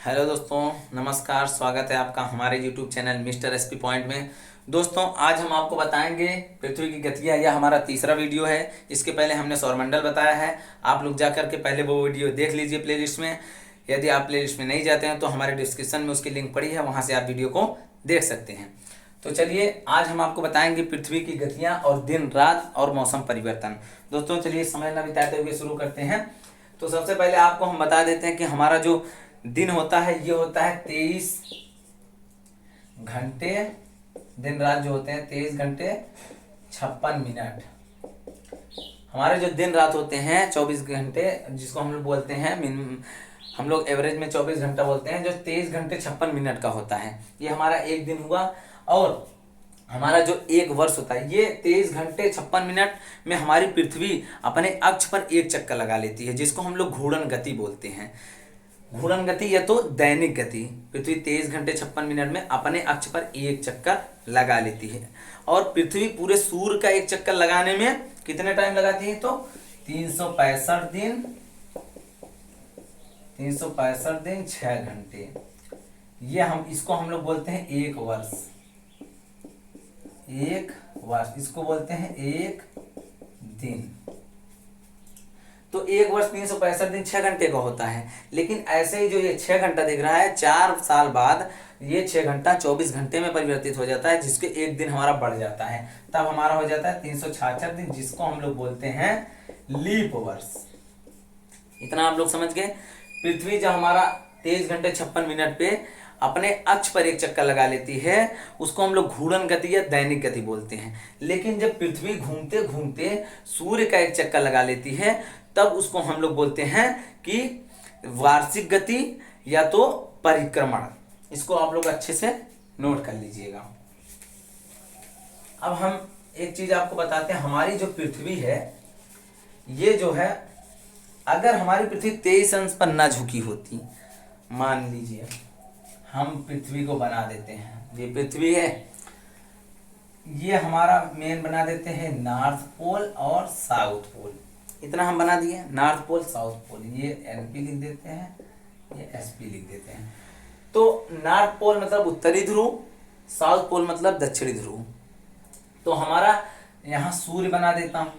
Hello दोस्तों, नमस्कार। स्वागत है आपका हमारे YouTube channel mister SP point में। दोस्तों, आज हम आपको बताएंगे पृथ्वी की गतियाँ। यह हमारा तीसरा वीडियो है। इसके पहले हमने सौरमंडल बताया है। आप लोग जा करके पहले वो वीडियो देख लीजिए प्लेलिस्ट में। यदि आप प्लेलिस्ट में नहीं जाते हैं तो हमारे डिस्क्रिप्शन में उसकी लिंक पड़ी है, वहाँ से आप वीडियो को देख सकते हैं। तो चलिए, आज हम आपको बताएंगे पृथ्वी की गतियाँ और दिन रात और मौसम परिवर्तन। दोस्तों चलिए, समय न बिताते हुए शुरू करते हैं। तो सबसे पहले आपको हम बता देते हैं कि हमारा जो दिन होता है ये होता है 23 घंटे। दिन रात जो होते हैं 23 घंटे 56 मिनट। हमारे जो दिन रात होते हैं 24 घंटे, जिसको हम लोग बोलते हैं हम लोग एवरेज में 24 घंटा बोलते हैं, जो 23 घंटे 56 मिनट का होता है। ये हमारा एक दिन हुआ। और हमारा जो एक वर्ष होता है ये 23 घंटे 56 मिनट में हमारी पृथ्वी अपने अक्ष पर एक चक्कर लगा लेती है, जिसको हम लोग घूर्णन गति बोलते हैं। घूर्णन गति या तो दैनिक गति। पृथ्वी 23 घंटे 56 मिनट में अपने अक्ष पर एक चक्कर लगा लेती है। और पृथ्वी पूरे सूर्य का एक चक्कर लगाने में कितने टाइम लगाती है? तो 365 दिन 365 दिन 6 घंटे। ये हम लोग बोलते हैं एक वर्ष। एक वर्ष इसको बोलते हैं एक दिन। तो एक वर्ष 365 दिन 6 घंटे का होता है। लेकिन ऐसे ही जो ये 6 घंटा दिख रहा है, 4 साल बाद ये 6 घंटा 24 घंटे में परिवर्तित हो जाता है, जिसके एक दिन हमारा बढ़ जाता है। तब हमारा हो जाता है 366 दिन, जिसको हम लोग बोलते हैं लीप वर्ष। इतना आप लोग समझ गए। पृथ्वी जब हमारा 23 घंटे 56 मिनट पे अपने अक्ष पर एक चक्कर लगा लेती है, उसको हम लोग घूर्णन गति या दैनिक गति बोलते हैं। लेकिन जब पृथ्वी घूमते घूमते सूर्य का एक चक्कर लगा लेती है, तब उसको हम लोग बोलते हैं कि वार्षिक गति या तो परिक्रमण। इसको आप लोग अच्छे से नोट कर लीजिएगा। अब हम एक चीज आपको बताते हैं। हमारी जो पृथ्वी है ये जो है, अगर हमारी पृथ्वी 23 अंश पर ना झुकी होती, मान लीजिए हम पृथ्वी को बना देते हैं। ये पृथ्वी है, ये हमारा मेन बना देते हैं नॉर्थ पोल और साउथ पोल। इतना हम बना दिए, नॉर्थ पोल साउथ पोल। ये एनपी लिख देते हैं, ये एसपी लिख देते हैं। तो नॉर्थ पोल मतलब उत्तरी ध्रुव, साउथ पोल मतलब दक्षिणी ध्रुव। तो हमारा यहाँ सूर्य बना देता हूँ।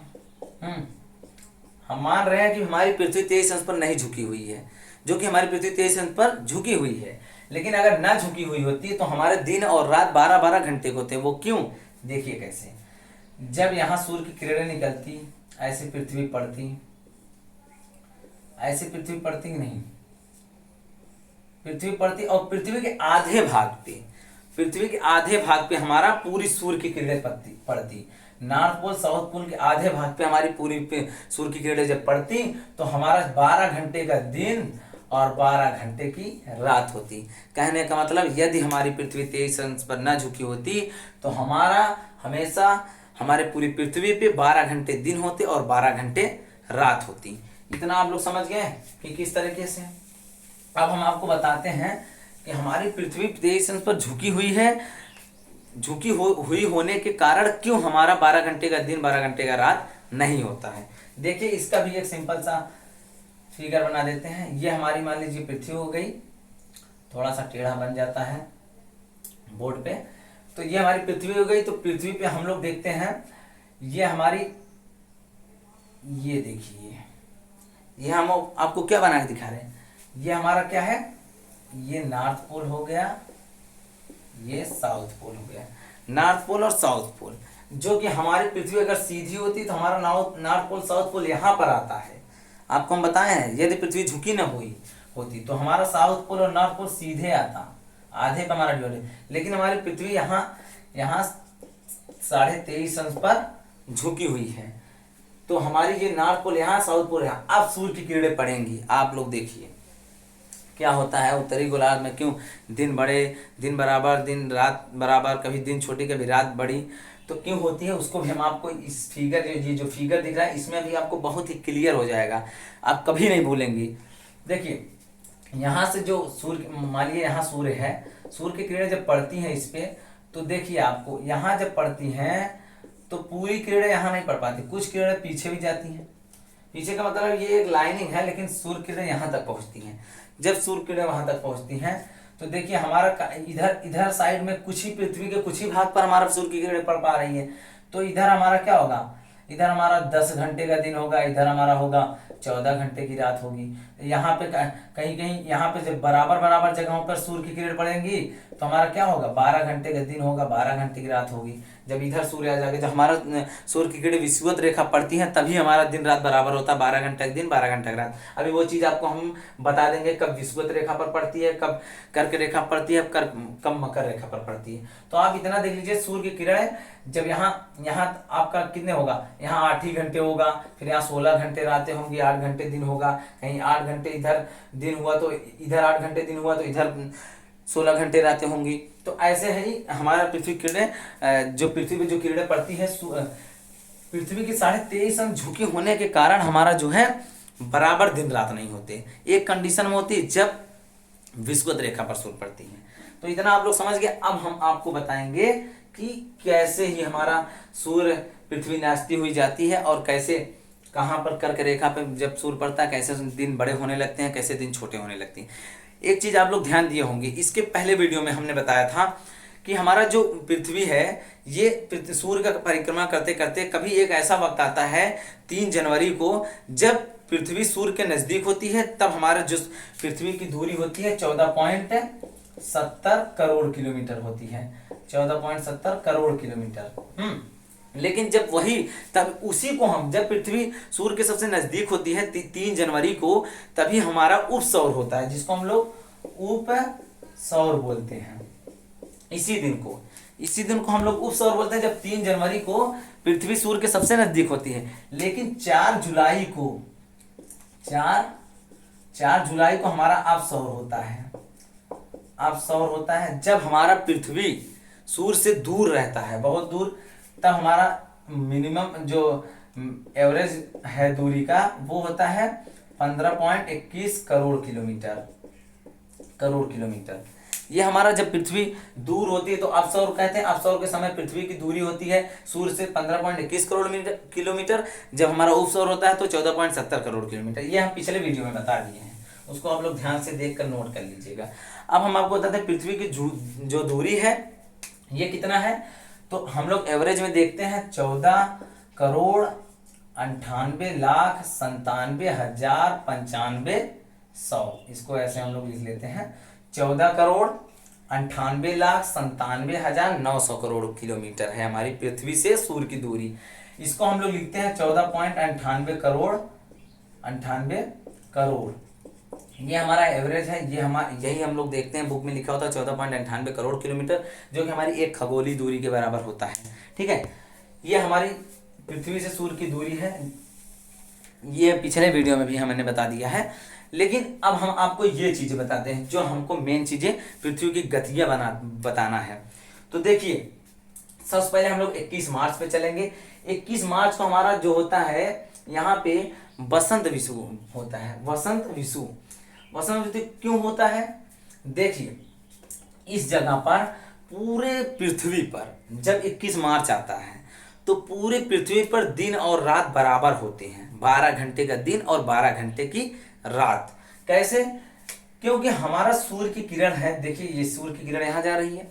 हम मान रहे हैं कि हमारी पृथ्वी 23 अंश पर नहीं झुकी हुई है, जो कि हमारी पृथ्वी 23 अंश पर झुकी हुई है। लेकिन अगर ना झुकी हुई होती तो हमारे दिन और रात 12-12 घंटे के होते। वो क्यों? देखिए कैसे। जब यहाँ सूर्य की किरणें निकलती, ऐसे पृथ्वी पड़ती, ऐसे पृथ्वी पड़ती नहीं, पृथ्वी पड़ती और पृथ्वी के आधे भाग पे हमारा पूरी सूर्य की किरणें पड़ती। नॉर्थ पोल साउथ पोल के आधे भाग पे हमारी पूरी सूर्य की किरणें जब पड़ती तो हमारा 12 घंटे का दिन और 12 घंटे की रात होती। कहने का मतलब, यदि हमारी पृथ्वी 23 अंश पर न झुकी होती तो हमारा हमेशा हमारे पूरी पृथ्वी पे 12 घंटे दिन होते और 12 घंटे रात होती। इतना आप लोग समझ गए कि किस तरीके से। अब हम आपको बताते हैं कि हमारी पृथ्वी 23 अंश पर झुकी हुई है। हुई होने के कारण क्यों हमारा 12 घंटे का दिन 12 घंटे का रात नहीं होता है। देखिए, इसका भी एक सिंपल सा फिगर बना देते हैं। ये हमारी मान लीजिए पृथ्वी हो गई, थोड़ा सा टेढ़ा बन जाता है बोर्ड पे। तो ये हमारी पृथ्वी हो गई। तो पृथ्वी पे हम लोग देखते हैं, ये हमारी, ये देखिए, ये हम आपको क्या बना के दिखा रहे हैं। ये हमारा क्या है, ये नॉर्थ पोल हो गया, ये साउथ पोल हो गया। नॉर्थ पोल और साउथ पोल, जो कि हमारी पृथ्वी अगर सीधी होती तो हमारा नॉर्थ पोल साउथ पोल यहाँ पर आता है। आपको हम बताए हैं, यदि पृथ्वी झुकी न हुई होती तो हमारा साउथ पोल और नॉर्थ पोल सीधे आता, आधे पर हमारा ड्यूल। लेकिन हमारी पृथ्वी यहाँ 23.5 अंश पर झुकी हुई है। तो हमारी ये नॉर्थ पोल यहाँ, साउथ पोल यहाँ। अब सूर्य की किरणें पड़ेंगी। आप लोग देखिए क्या होता है उत्तरी गोलार्ध में। क्यों दिन बड़े, दिन बराबर, दिन रात बराबर, कभी दिन छोटी कभी रात बड़ी, तो क्यों होती है उसको भी हम आपको इस फिगर, ये जो फिगर दिख रहा है इसमें भी आपको बहुत ही क्लियर हो जाएगा, आप कभी नहीं भूलेंगे। देखिए, यहाँ से जो सूर्य, मान लीजिए यहाँ सूर्य है, सूर्य की किरणें जब पड़ती हैं इस पे, तो देखिए आपको यहाँ जब पड़ती हैं तो पूरी किरणें यहाँ नहीं पड़ पाती, कुछ किरणें पीछे भी जाती हैं। पीछे का मतलब ये एक लाइनिंग है, लेकिन सूर्य किरणें यहाँ तक पहुँचती हैं। जब सूर्य किरणें वहां तक पहुंचती हैं तो देखिए हमारा इधर इधर साइड में कुछ ही पृथ्वी के कुछ ही भाग पर हमारा सूर्य की किरणें पड़ पा रही है। तो इधर हमारा क्या होगा, इधर हमारा 10 घंटे का दिन होगा, इधर हमारा होगा 14 घंटे की रात होगी। यहाँ पे कहीं कहीं यहाँ पे जब बराबर बराबर जगहों पर सूर्य की किरण पड़ेंगी तो हमारा क्या होगा, 12 घंटे का दिन होगा, 12 घंटे की रात होगी। जब इधर सूर्य आ जाएगा, जब हमारा सूर्य की किरण विषुवत रेखा पड़ती है तभी हमारा दिन रात बराबर होता है, 12 घंटे का दिन 12 घंटे की रात। अभी वो चीज आपको हम बता देंगे कब विषुवत रेखा पर पड़ती है, कब कर्क रेखा पड़ती है, कब मकर रेखा पर पड़ती है। तो आप इतना देख लीजिए, सूर्य की किरण जब यहाँ यहाँ आपका कितने होगा, यहाँ 8 ही घंटे होगा, फिर यहाँ 16 घंटे रातें होंगी, 8 घंटे दिन होगा, कहीं 8 घंटे इधर दिन हुआ तो इधर 8 घंटे दिन हुआ तो इधर 16 घंटे रातें होंगी। तो ऐसे ही हमारा पृथ्वी किरणें, जो पृथ्वी पे जो किरणें पड़ती है, पृथ्वी की 23.5 अंश झुकी होने के कारण हमारा जो है बराबर दिन रात नहीं होते। एक कंडीशन में होती है जब विषुवत रेखा पर सूर्य पड़ती है। तो इतना आप लोग समझ गए। अब हम आपको बताएंगे कि कैसे ही हमारा सूर्य पृथ्वी नाचती हुई जाती है और कैसे कहाँ पर कर्क रेखा पे जब सूर्य पड़ता है कैसे दिन बड़े होने लगते हैं, कैसे दिन छोटे होने लगते हैं। एक चीज आप लोग ध्यान दिए होंगे, इसके पहले वीडियो में हमने बताया था कि हमारा जो पृथ्वी है ये सूर्य का परिक्रमा करते करते कभी एक ऐसा वक्त आता है 3 जनवरी को, जब पृथ्वी सूर्य के नजदीक होती है, तब हमारा जो पृथ्वी की दूरी होती है 14.70 करोड़ किलोमीटर होती है, 14.70 करोड़ किलोमीटर। लेकिन जब वही तब उसी को हम जब पृथ्वी सूर्य के सबसे नजदीक होती है 3 जनवरी को, तभी हमारा उप सौर होता है, जिसको हम लोग उप सौर बोलते हैं। इसी दिन को हम लोग उप सौर बोलते हैं, जब 3 जनवरी को पृथ्वी सूर्य के सबसे नजदीक होती है। लेकिन 4 जुलाई को हमारा आप सौर होता है, जब हमारा पृथ्वी सूर्य से दूर रहता है, बहुत दूर, तब हमारा मिनिमम जो एवरेज है दूरी का वो होता है 15.21 करोड़ किलोमीटर। ये हमारा जब पृथ्वी दूर होती है तो अपसौर कहते हैं। अपसौर के समय पृथ्वी की दूरी होती है सूर्य से 15.21 करोड़ किलोमीटर। जब हमारा उपसौर होता है तो 14.70 करोड़ किलोमीटर। ये हम पिछले वीडियो में बता दिए हैं, उसको आप लोग ध्यान से देख कर नोट कर लीजिएगा। अब हम आपको बताते हैं पृथ्वी की जो दूरी है ये कितना है। तो हम लोग एवरेज में देखते हैं 14,98,97,100। इसको ऐसे हम लोग लिख लेते हैं 14,98,97,100 करोड़ किलोमीटर है हमारी पृथ्वी से सूर्य की दूरी। इसको हम लोग लिखते हैं 14.98 करोड़। ये हमारा एवरेज है, यही हम लोग देखते हैं बुक में लिखा होता है 14.98 करोड़ किलोमीटर, जो कि हमारी एक खगोलीय दूरी के बराबर होता है। ठीक है, ये हमारी पृथ्वी से सूर्य की दूरी है। ये पिछले वीडियो में भी हमने बता दिया है। लेकिन अब हम आपको ये चीजें बताते हैं जो हमको मेन चीजें पृथ्वी की गतियां बताना है। तो देखिए, सबसे पहले हम लोग 21 मार्च पे चलेंगे। 21 मार्च को हमारा जो होता है यहाँ पे वसंत विषु होता है। वसंत विषु क्यों होता है? देखिए, इस जगह पर पूरे पृथ्वी पर जब 21 मार्च आता है तो पूरे पृथ्वी पर दिन और रात बराबर होते हैं। 12 घंटे का दिन और 12 घंटे की रात। कैसे? क्योंकि हमारा सूर्य की किरण है, देखिए ये सूर्य की किरण यहाँ जा रही है।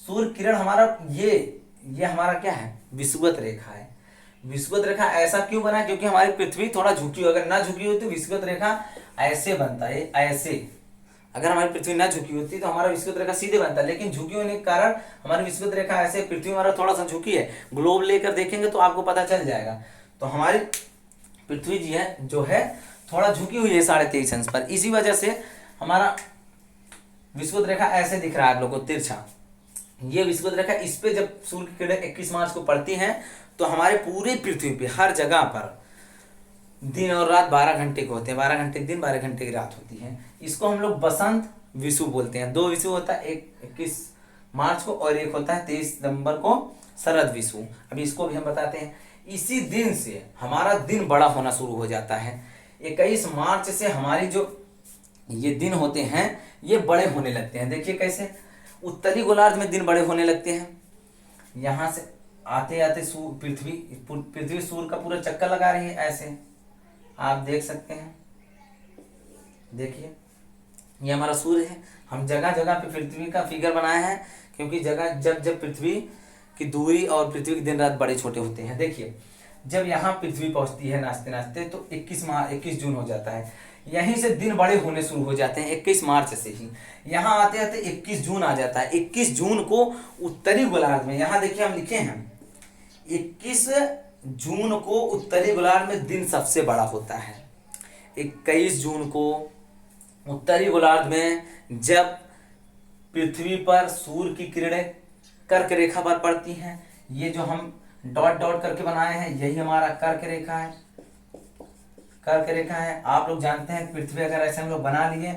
सूर्य किरण हमारा ये हमारा क्या है? विषुवत रेखा है। विषुवत रेखा ऐसा क्यों बना? क्योंकि हमारी पृथ्वी थोड़ा झुकी हो, अगर ना झुकी होती तो विषुवत रेखा ऐसे बनता है, ऐसे। अगर हमारी पृथ्वी ना झुकी होती तो हमारा विषुवत रेखा सीधे बनता है, लेकिन झुकी होने के कारण हमारी विषुवत रेखा ऐसे, पृथ्वी हमारा थोड़ा सा झुकी है। ग्लोब लेकर देखेंगे तो आपको पता चल जाएगा। तो हमारी पृथ्वी जी है जो है थोड़ा झुकी हुई है 23.5 अंश पर। इसी वजह से हमारा विषुवत रेखा ऐसे दिख रहा है आप लोगों को, तिरछा। ये विषुवत रेखा, इस पे जब सूर्य की किरणें 21 मार्च को पड़ती हैं तो हमारे पूरे पृथ्वी पे हर जगह पर दिन और रात 12 घंटे के होते हैं। 12 घंटे की दिन, 12 घंटे की रात होती है। इसको हम लोग बसंत विषु बोलते हैं। 2 विषु होता है, एक 21 मार्च को और एक होता है 23 नवंबर को शरद विषु। अभी इसको भी हम बताते हैं। इसी दिन से हमारा दिन बड़ा होना शुरू हो जाता है। 21 मार्च से हमारी जो ये दिन होते हैं ये बड़े होने लगते हैं। देखिए कैसे उत्तरी गोलार्ध में दिन बड़े होने लगते हैं। यहाँ से आते आते पृथ्वी सूर्य का पूरा चक्कर लगा रही है, ऐसे आप देख सकते हैं। देखिए ये हमारा सूर्य है। हम जगह जगह पे पृथ्वी का फिगर बनाए हैं, क्योंकि जगह जब जब पृथ्वी की दूरी और पृथ्वी के दिन रात बड़े छोटे होते हैं। देखिए, जब यहाँ पृथ्वी पहुंचती है नाचते नाचते तो 21 जून हो जाता है। यहीं से दिन बड़े होने शुरू हो जाते हैं 21 मार्च से ही। यहाँ आते आते 21 जून आ जाता है। 21 जून को उत्तरी गोलार्ध में, यहाँ देखिए हम लिखे हैं 21 जून को उत्तरी गोलार्ध में दिन सबसे बड़ा होता है। 21 जून को उत्तरी गोलार्ध में जब पृथ्वी पर सूर्य की किरणें कर्क रेखा पर पड़ती हैं, ये जो हम डॉट डॉट करके बनाए हैं यही हमारा कर्क रेखा है। कर्क रेखा है, आप लोग जानते हैं पृथ्वी अगर ऐसे हम लोग बना लिए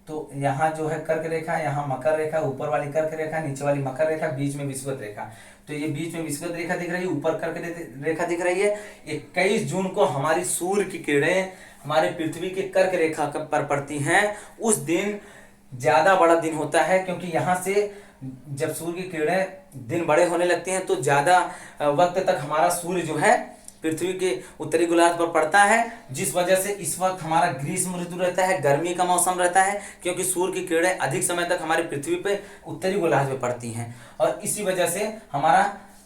तो यहाँ जो है कर्क रेखा, यहाँ मकर रेखा, ऊपर वाली कर्क रेखा, नीचे वाली मकर रेखा, बीच में विषुवत रेखा। तो ये बीच में विषुवत रेखा दिख रही है, ऊपर कर्क रेखा दिख रही है। 21 जून को हमारी सूर्य की किरणें हमारे पृथ्वी के कर्क रेखा पर पड़ती हैं। उस दिन ज्यादा बड़ा दिन होता है, क्योंकि यहाँ से जब सूर्य की किरणें दिन बड़े होने लगती हैं तो ज्यादा वक्त तक हमारा सूर्य जो है पृथ्वी के उत्तरी गोलार्ध पर पड़ता है, जिस वजह से इस वक्त हमारा ग्रीष्म ऋतु रहता है, गर्मी का मौसम रहता है, क्योंकि सूर्य की किरणें अधिक समय तक हमारी पृथ्वी पे उत्तरी गोलार्ध में पड़ती हैं और इसी वजह से हमारा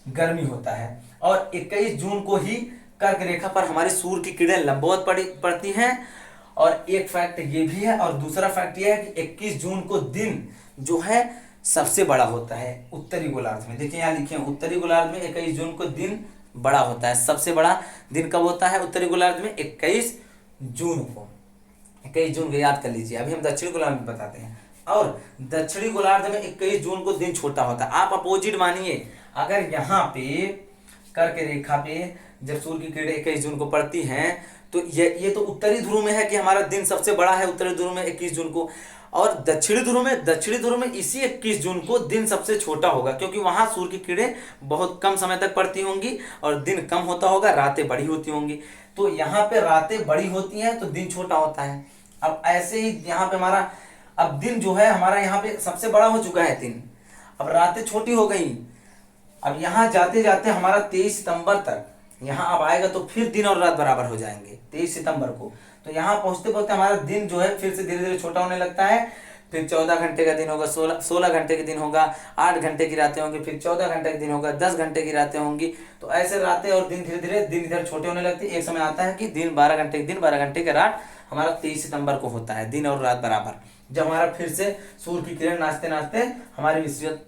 गर्मी होता है। और 21 जून को ही कर्क रेखा पर हमारी सूर्य की किरणें लंबवत पड़ती हैं। और एक फैक्ट ये भी है, और दूसरा फैक्ट ये है कि 21 जून को दिन जो है सबसे बड़ा होता है उत्तरी गोलार्ध में। देखिए यहाँ लिखे हैं उत्तरी गोलार्ध में 21 जून को दिन बड़ा होता है। सबसे बड़ा दिन कब होता है उत्तरी गोलार्ध में? 21 जून को। 21 जून को याद कर लीजिए। अभी हम दक्षिणी गोलार्ध में बताते हैं। और दक्षिणी गोलार्ध में 21 जून को दिन छोटा होता है। आप अपोजिट मानिए, अगर यहाँ पे कर्क रेखा पे जब सूर्य की किरणें 21 जून को पड़ती हैं तो ये तो उत्तरी ध्रुव में है कि हमारा दिन सबसे बड़ा है उत्तरी ध्रुव में 21 जून को, और दक्षिणी ध्रुव में इसी 21 जून को दिन सबसे छोटा होगा, क्योंकि वहां सूर्य की किरणें बहुत कम समय तक पड़ती होंगी और दिन कम होता होगा, रातें बड़ी होती होंगी। तो यहाँ पे रातें बड़ी होती हैं तो दिन छोटा होता है। अब ऐसे ही यहाँ पे हमारा अब दिन जो है हमारा यहाँ पे सबसे बड़ा हो चुका है दिन, अब रातें छोटी हो गई। अब यहाँ जाते जाते हमारा 23 सितंबर तक यहाँ अब आएगा तो फिर दिन और रात बराबर हो जाएंगे 23 सितंबर को। तो यहाँ पहुंचते पहुंचते हमारा दिन जो है फिर से धीरे धीरे छोटा होने लगता है। फिर 14 घंटे का दिन होगा, 16 घंटे के दिन होगा, 8 घंटे की रातें होंगी, फिर 14 घंटे के दिन होगा, 10 घंटे की रातें होंगी। तो ऐसे रातें और दिन धीरे धीरे दिन इधर छोटे होने लगते हैं। एक समय आता है कि दिन 12 घंटे के दिन 12 घंटे का रात हमारा 23 सितंबर को होता है, दिन और रात बराबर। जब हमारा फिर से सूर्य की किरण नाचते नाचते हमारी विषुवत,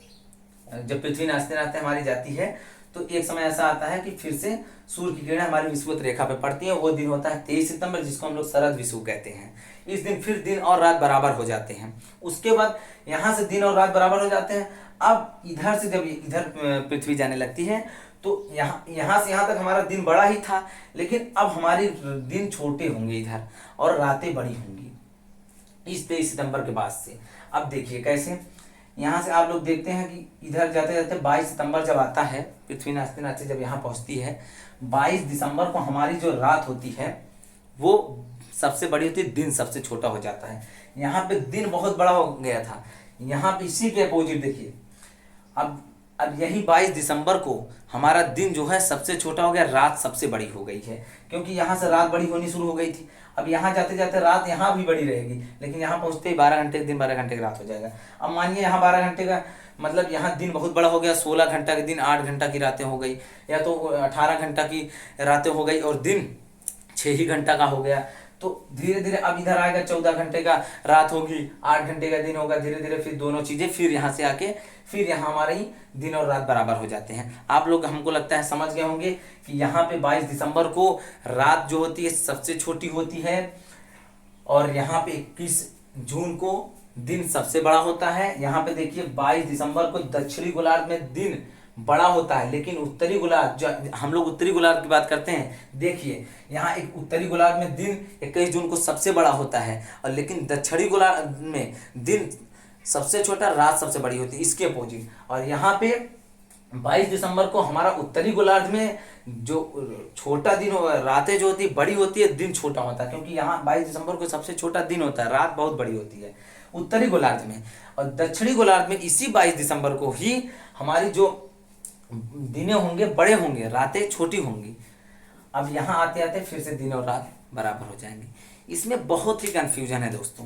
जब पृथ्वी नाचते नाचते हमारी जाती है तो एक समय ऐसा आता है कि फिर से सूर्य की किरणें हमारी विषुवत रेखा पे पड़ती है। वो दिन होता है 23 सितंबर, जिसको हम लोग शरद विषुव कहते हैं। इस दिन फिर दिन और रात बराबर हो जाते हैं। उसके बाद यहाँ से दिन और रात बराबर हो जाते हैं। अब इधर से जब इधर पृथ्वी जाने लगती है तो यहाँ से यहाँ तक हमारा दिन बड़ा ही था, लेकिन अब हमारे दिन छोटे होंगे इधर और रातें बड़ी होंगी इस 23 सितंबर के बाद से। अब देखिए कैसे, यहाँ से आप लोग देखते हैं कि इधर जाते जाते 22 सितंबर जब आता है, पृथ्वी नाचते नाचते जब यहाँ पहुँचती है, 22 दिसंबर को हमारी जो रात होती है वो सबसे बड़ी होती है, दिन सबसे छोटा हो जाता है। यहाँ पे दिन बहुत बड़ा हो गया था, यहाँ पे इसी के अपोजिट देखिए अब यही 22 दिसंबर को हमारा दिन जो है सबसे छोटा हो गया, रात सबसे बड़ी हो गई है, क्योंकि यहाँ से रात बड़ी होनी शुरू हो गई थी। अब यहाँ जाते जाते रात यहाँ भी बड़ी रहेगी, लेकिन यहाँ पहुँचते ही 12 घंटे के दिन 12 घंटे की रात हो जाएगा। अब मानिए यहाँ 12 घंटे का मतलब यहाँ दिन बहुत बड़ा हो गया, 16 घंटा के दिन 8 घंटा की रातें हो गई, या तो 18 घंटा की रातें हो गई और दिन 6 ही घंटा का हो गया। तो धीरे धीरे अब इधर आएगा 14 घंटे का रात होगी, 8 घंटे का दिन होगा, धीरे धीरे फिर दोनों चीजें फिर यहाँ से आके फिर यहाँ हमारे ही दिन और रात बराबर हो जाते हैं। आप लोग हमको लगता है समझ गए होंगे कि यहाँ पे 22 दिसंबर को रात जो होती है सबसे छोटी होती है और यहाँ पे 21 जून को दिन सबसे बड़ा होता है। यहाँ पे देखिए 22 दिसंबर को दक्षिणी गोलार्ध में दिन बड़ा होता है, लेकिन उत्तरी गोलार्ध, जो हम लोग उत्तरी गोलार्ध की बात करते हैं, देखिए यहाँ एक उत्तरी गोलार्ध में दिन 21 जून को सबसे बड़ा होता है, और लेकिन दक्षिणी गोलार्ध में दिन सबसे छोटा, रात सबसे बड़ी होती है, इसके अपोजिट। और यहाँ पे 22 दिसंबर को हमारा उत्तरी गोलार्ध में जो छोटा दिन रातें जो होती बड़ी होती है, दिन छोटा होता है, क्योंकि यहाँ 22 दिसंबर को सबसे छोटा दिन होता है, रात बहुत बड़ी होती है उत्तरी गोलार्ध में। और दक्षिणी गोलार्ध में इसी 22 दिसंबर को ही हमारी जो दिने होंगे बड़े होंगे, रातें छोटी होंगी। अब यहाँ आते आते फिर से दिन और रात बराबर हो जाएंगे। इसमें बहुत ही कंफ्यूजन है दोस्तों।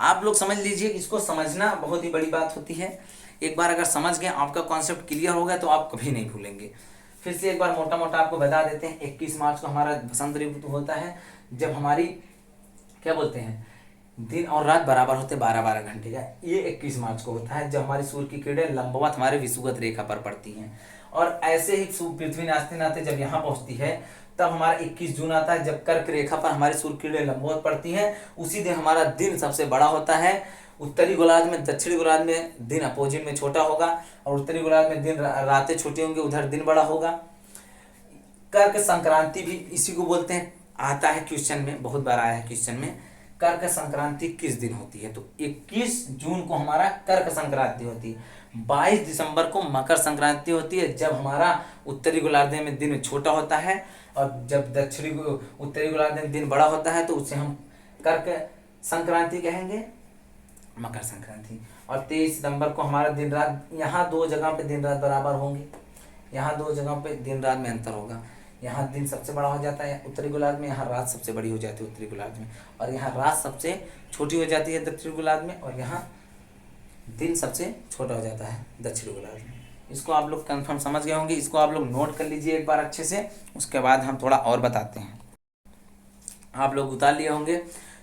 आप लोग समझ लीजिए, इसको समझना बहुत ही बड़ी बात होती है। एक बार अगर समझ गए, आपका कॉन्सेप्ट क्लियर हो गया तो आप कभी नहीं भूलेंगे। फिर से एक बार मोटा मोटा आपको बता देते हैं। 21 मार्च को हमारा बसंत ऋतु होता है, जब हमारी क्या बोलते हैं, दिन और रात बराबर होते 12-12 घंटे का। ये 21 मार्च को होता है, जब हमारी सूर्य की किरणें लंबवत हमारे विषुवत रेखा पर पड़ती हैं। और ऐसे ही पृथ्वी नाचते नाचते जब यहाँ पहुंचती है, तब हमारा 21 जून आता है, जब कर्क रेखा पर हमारी सूर्य की किरणें लंबवत पड़ती हैं। उसी दिन हमारा दिन सबसे बड़ा होता है। उत्तरी गोलार्ध में, दक्षिणी गोलार्ध में दिन अपोजिट में छोटा होगा, और उत्तरी गोलार्ध में दिन रातें छोटी होंगी, उधर दिन बड़ा होगा। कर्क संक्रांति भी इसी को बोलते हैं, आता है क्वेश्चन में, बहुत बार आया है क्वेश्चन में। कर्क संक्रांति किस दिन होती है? तो 21 जून को हमारा कर्क संक्रांति होती है। 22 दिसंबर को मकर संक्रांति होती है, जब हमारा उत्तरी गोलार्ध में दिन छोटा होता है, और जब उत्तरी गोलार्ध में दिन बड़ा होता है, तो उसे हम कर्क संक्रांति कहेंगे, मकर संक्रांति। और 23 सितंबर को हमारा दिन रात, यहाँ 2 जगह पे दिन रात बराबर होंगे, यहाँ 2 जगह पे दिन रात में अंतर होगा। यहाँ दिन सबसे बड़ा हो जाता है उत्तरी गोलार्ध में, यहाँ रात सबसे बड़ी हो जाती है उत्तरी गोलार्ध में, और यहाँ रात सबसे छोटी हो जाती है दक्षिणी गोलार्ध में, और यहाँ दिन सबसे छोटा हो जाता है दक्षिणी गोलार्ध में। इसको आप लोग कंफर्म समझ गए होंगे। इसको आप लोग नोट कर लीजिए एक बार अच्छे से, उसके बाद हम थोड़ा और बताते हैं। आप लोग उतार लिए होंगे।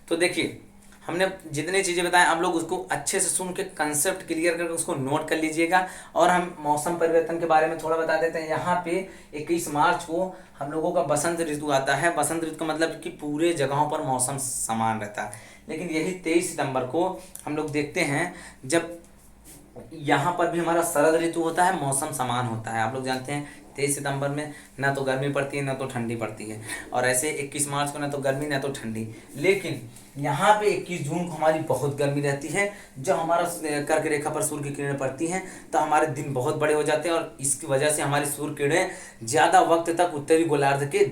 तो देखिए, हमने जितनी चीज़ें बताएं, आप लोग उसको अच्छे से सुन के कंसेप्ट क्लियर करके उसको नोट कर लीजिएगा। और हम मौसम परिवर्तन के बारे में थोड़ा बता देते हैं। यहाँ पे 21 मार्च को हम लोगों का बसंत ऋतु आता है। बसंत ऋतु का मतलब कि पूरे जगहों पर मौसम समान रहता है। लेकिन यही 23 सितंबर को हम लोग देखते हैं, जब यहाँ पर भी हमारा शरद ऋतु होता है, मौसम समान होता है। आप लोग जानते हैं 23 सितंबर में ना तो गर्मी पड़ती है ना तो ठंडी पड़ती है, और ऐसे 21 मार्च को ना तो गर्मी ना तो ठंडी। लेकिन यहाँ पे 21 जून को हमारी बहुत गर्मी रहती है। जब हमारा कर्क रेखा पर सूर्य की किरणें पड़ती हैं, तो हमारे दिन बहुत बड़े हो जाते हैं, और इसकी वजह से हमारी सूर्य किरणें ज़्यादा वक्त तक उत्तरी गोलार्ध के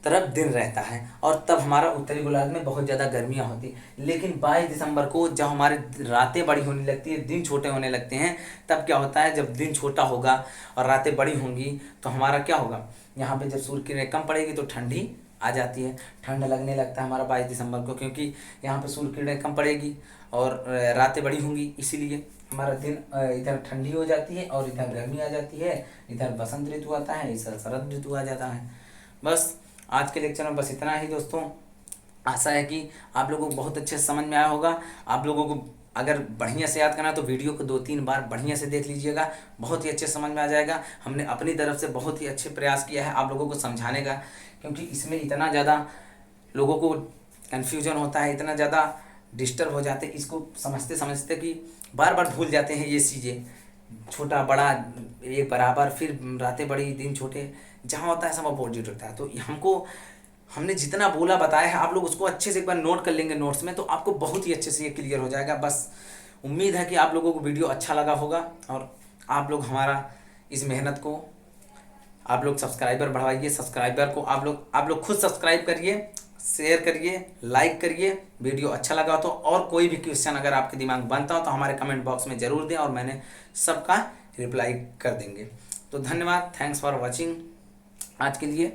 तरफ दिन रहता है, और तब हमारा उत्तरी गोलार्ध में बहुत ज़्यादा गर्मियाँ होती। लेकिन 22 दिसंबर को जब हमारे रातें बड़ी होने लगती है, दिन छोटे होने लगते हैं, तब क्या होता है, जब दिन छोटा होगा और रातें बड़ी होंगी, तो हमारा क्या होगा, यहाँ पे जब सूर्य की किरणें कम पड़ेगी तो ठंडी आ जाती है, ठंड लगने लगता है हमारा 22 दिसंबर को, क्योंकि यहाँ पे सूर्य की किरणें कम पड़ेगी और रातें बड़ी होंगी, इसीलिए हमारा दिन इधर ठंडी हो जाती है और इधर गर्मी आ जाती है। इधर बसंत ऋतु आता है, इधर शरद ऋतु आ जाता है। बस आज के लेक्चर में बस इतना ही दोस्तों। आशा है कि आप लोगों को बहुत अच्छे से समझ में आया होगा। आप लोगों को अगर बढ़िया से याद करना है तो वीडियो को 2-3 बार बढ़िया से देख लीजिएगा, बहुत ही अच्छे समझ में आ जाएगा। हमने अपनी तरफ से बहुत ही अच्छे प्रयास किया है आप लोगों को समझाने का, क्योंकि इसमें इतना ज़्यादा लोगों को कन्फ्यूजन होता है, इतना ज़्यादा डिस्टर्ब हो जाते हैं, इसको समझते समझते कि बार बार भूल जाते हैं ये चीज़ें। छोटा बड़ा एक बराबर, फिर रातें बड़ी दिन छोटे, जहाँ होता है सब अपोजिट होता है। तो हमने जितना बोला बताया है, आप लोग उसको अच्छे से एक बार नोट कर लेंगे नोट्स में, तो आपको बहुत ही अच्छे से ये क्लियर हो जाएगा। बस उम्मीद है कि आप लोगों को वीडियो अच्छा लगा होगा, और आप लोग हमारा इस मेहनत को, आप लोग सब्सक्राइबर बढ़ाइए। सब्सक्राइबर को आप लोग खुद सब्सक्राइब करिए, शेयर करिए, लाइक करिए। वीडियो अच्छा लगा तो, और कोई भी क्वेश्चन अगर आपके दिमाग में बनता हो तो हमारे कमेंट बॉक्स में ज़रूर दें, और मैंने सबका रिप्लाई कर देंगे। तो धन्यवाद, थैंक्स फॉर वॉचिंग आज के लिए।